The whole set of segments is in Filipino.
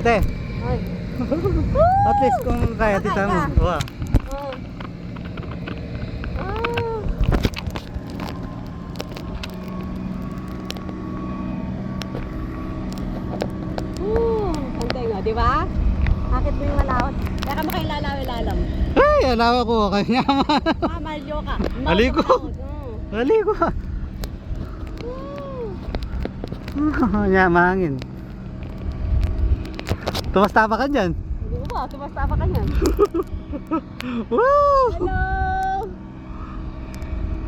te. Ay. At least kung kaya tita mo. Wow. Oh. Santay nga, di ba? Akit mo yung malawot. Kaya ka makailalawin-lalam. Ay, alawa ko. Kanya naman. Malyo ka. Maligo. Maligo. Nya, mahangin. Tumasta pa ka dyan. Hindi mo ba? Tumasta pa ka niyan. Woo! Hello!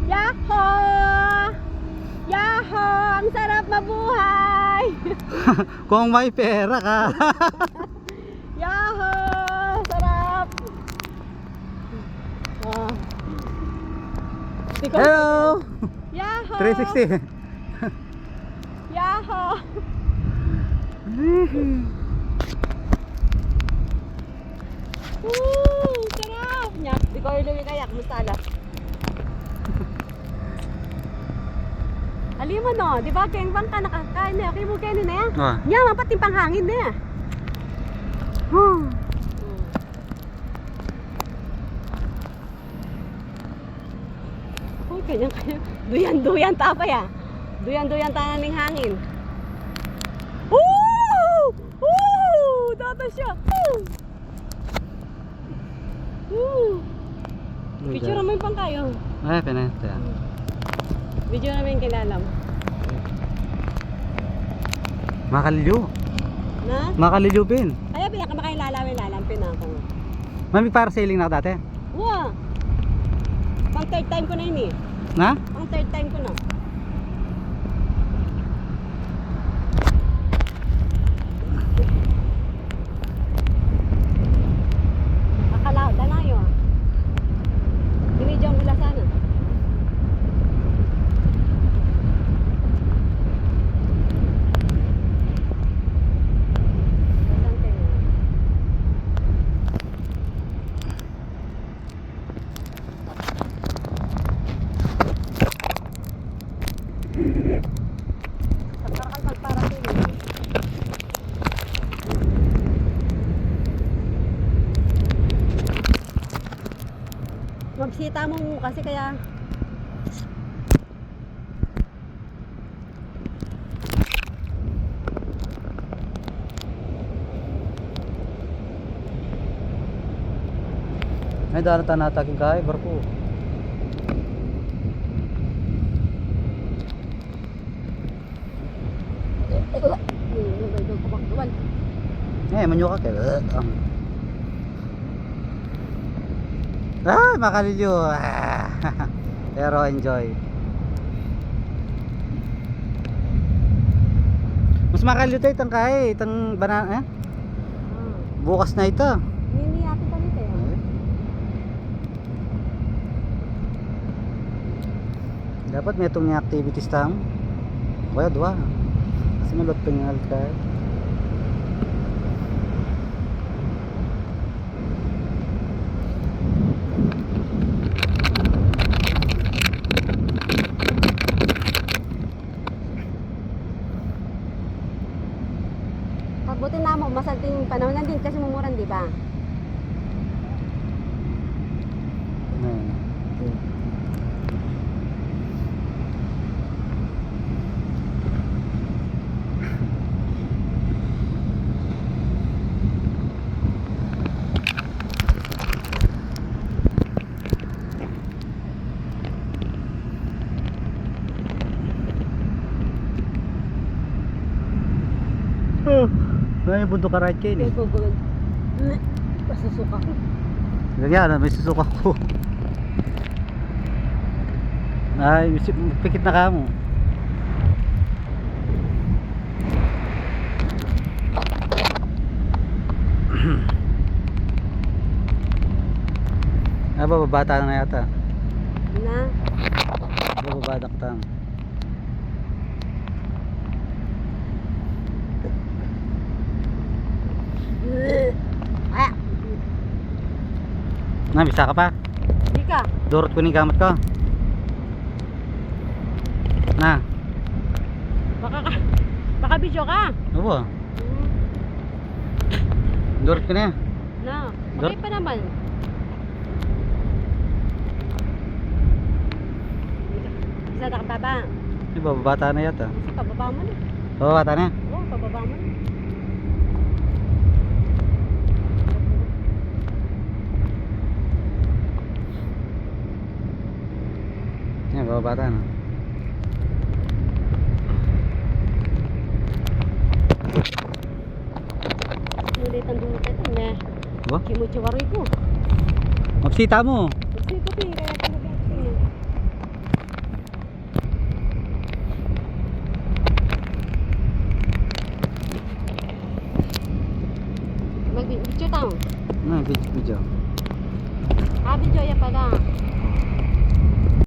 Yahoo! Yahoo! Ang sarap mabuhay! Kung may pera ka. Yahoo! Sarap! Oh. Hello! Yahoo! 360. Yahoo! Sarap! Nyak, di ko iluwi kaya, kumusta ala? Alim mo no, di ba keng bang ka nakakain na, okay mo kayo na yan? Ah. Nya, mapat yung panghangin na yan. Uy, kanya. Duyan-duyan tapay ah. Duyan-duyan tanan ng hangin. Woo! Woo! Data siya. Woo! Woo! Picture naman pang kayo. Ay, pinahita. Video namin kilalam. Makalilyo. Na? Makalilyo, Ben. Kaya pinakamakain lalawin-lalampin ako. Mami, para sailing na ka dati? Wow! Pang third time ko na yun eh. Na? Pang third time ko na. Kakalaw, danayo. Binidyo mo lang sana. Magsita mo kasi kaya Ay, daan na tanataking kaya, barko. Eh, manyo ka kaya. Ah, makalilyo. Ah. Pero enjoy. Mas makalilyo tayo itang kaya, itang banana. Bukas na ito. Hindi natin kami tayo. Dapat may itong activities tang. Kaya dua. Kasi malot pengal ka. Pagbuti na mo, masalting panahon na din kasi mumuran, di ba? May bundok ka right kayo eh. Pagbuti. Masusuka ko. Ganyan, may susuka ko. Ay, pikit na ka mo. Ah, bababata na yata. Na? Bababadak tang. Ah, Na, bisa ka pa? di ka. Durot ko ni gamit ko. Na. Baka video ka. Oo. Durot ka na yan. Na, Dur- okay pa naman. Isa na baba. Di ba, babata na yata. Kasi pababa mo na. Babata na. Oo, pababa mo na. Yan, babata na. Nulit ang dulo ka ito. Ne, Diba? kimuchi waroy ko. Mapsita mo. Kasi ito kaya kaya talaga ito eh. Mag-video tayo. Ano, video. Ah, video ya pala.